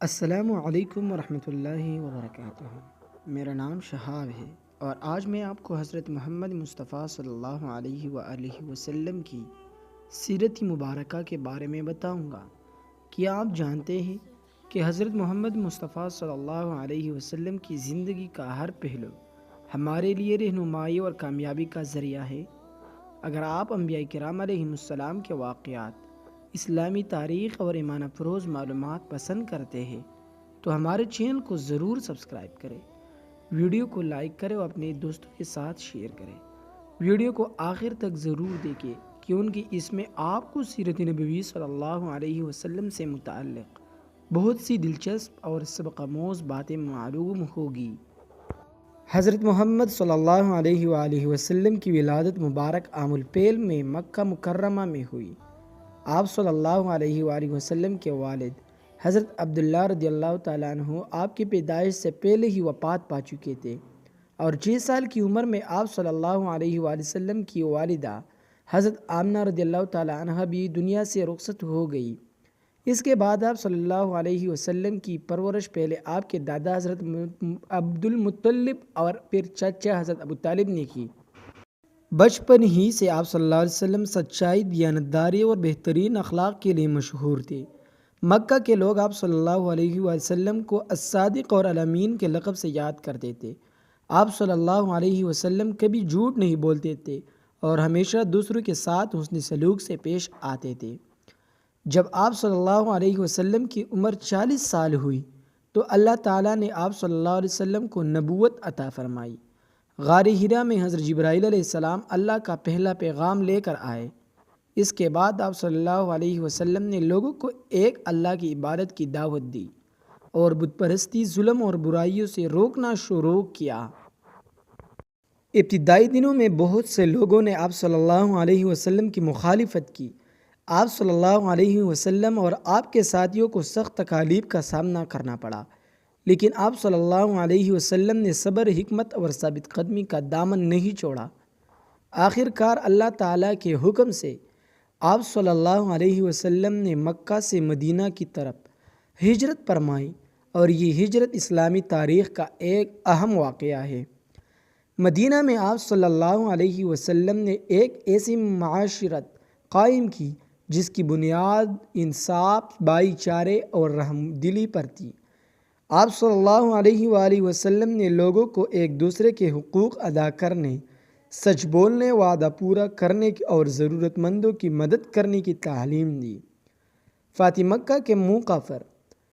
السلام علیکم ورحمۃ اللہ وبرکاتہ۔ میرا نام شہاب ہے اور آج میں آپ کو حضرت محمد مصطفیٰ صلی اللہ علیہ وآلہ وسلم کی سیرت مبارکہ کے بارے میں بتاؤں گا۔ کیا آپ جانتے ہیں کہ حضرت محمد مصطفیٰ صلی اللہ علیہ وسلم کی زندگی کا ہر پہلو ہمارے لیے رہنمائی اور کامیابی کا ذریعہ ہے؟ اگر آپ انبیاء کرام علیہم السلام کے واقعات، اسلامی تاریخ اور ایمان افروز معلومات پسند کرتے ہیں تو ہمارے چینل کو ضرور سبسکرائب کریں، ویڈیو کو لائک کریں اور اپنے دوستوں کے ساتھ شیئر کریں۔ ویڈیو کو آخر تک ضرور دیکھیں کیونکہ اس میں آپ کو سیرت نبوی صلی اللہ علیہ وسلم سے متعلق بہت سی دلچسپ اور سبق آموز باتیں معلوم ہوگی۔ حضرت محمد صلی اللہ علیہ وآلہ وسلم کی ولادت مبارک عام الفیل میں مکہ مکرمہ میں ہوئی۔ آپ صلی اللہ علیہ وآلہ وسلم کے والد حضرت عبداللہ رضی اللہ تعالیٰ عنہ آپ کی پیدائش سے پہلے ہی وفات پا چکے تھے اور 6 سال کی عمر میں آپ صلی اللہ علیہ وآلہ وسلم کی والدہ حضرت آمنہ رضی اللہ تعالیٰ عنہ بھی دنیا سے رخصت ہو گئی۔ اس کے بعد آپ صلی اللہ علیہ وسلم کی پرورش پہلے آپ کے دادا حضرت عبد المطلب اور پھر چچا حضرت ابو طالب نے کی۔ بچپن ہی سے آپ صلی اللہ علیہ وسلم سچائی، دیانتداری اور بہترین اخلاق کے لیے مشہور تھے۔ مکہ کے لوگ آپ صلی اللہ علیہ وسلم کو الصادق اور الامین کے لقب سے یاد کرتے تھے۔ آپ صلی اللہ علیہ وسلم کبھی جھوٹ نہیں بولتے تھے اور ہمیشہ دوسروں کے ساتھ حسن سلوک سے پیش آتے تھے۔ جب آپ صلی اللہ علیہ وسلم کی عمر 40 سال ہوئی تو اللہ تعالیٰ نے آپ صلی اللہ علیہ وسلم کو نبوت عطا فرمائی۔ غار حرا میں حضرت جبرائیل علیہ السلام اللہ کا پہلا پیغام لے کر آئے۔ اس کے بعد آپ صلی اللہ علیہ وسلم نے لوگوں کو ایک اللہ کی عبادت کی دعوت دی اور بت پرستی، ظلم اور برائیوں سے روکنا شروع کیا۔ ابتدائی دنوں میں بہت سے لوگوں نے آپ صلی اللہ علیہ وسلم کی مخالفت کی۔ آپ صلی اللہ علیہ وسلم اور آپ کے ساتھیوں کو سخت تکالیف کا سامنا کرنا پڑا، لیکن آپ صلی اللہ علیہ وسلم نے صبر، حکمت اور ثابت قدمی کا دامن نہیں چھوڑا۔ آخر کار اللہ تعالیٰ کے حکم سے آپ صلی اللہ علیہ وسلم نے مکہ سے مدینہ کی طرف ہجرت فرمائی اور یہ ہجرت اسلامی تاریخ کا ایک اہم واقعہ ہے۔ مدینہ میں آپ صلی اللہ علیہ وسلم نے ایک ایسی معاشرت قائم کی جس کی بنیاد انصاف، بھائی چارے اور رحم دلی پر تھی۔ آپ صلی اللہ علیہ وآلہ وسلم نے لوگوں کو ایک دوسرے کے حقوق ادا کرنے، سچ بولنے، وعدہ پورا کرنے اور ضرورت مندوں کی مدد کرنے کی تعلیم دی۔ فتح مکہ کے موقع پر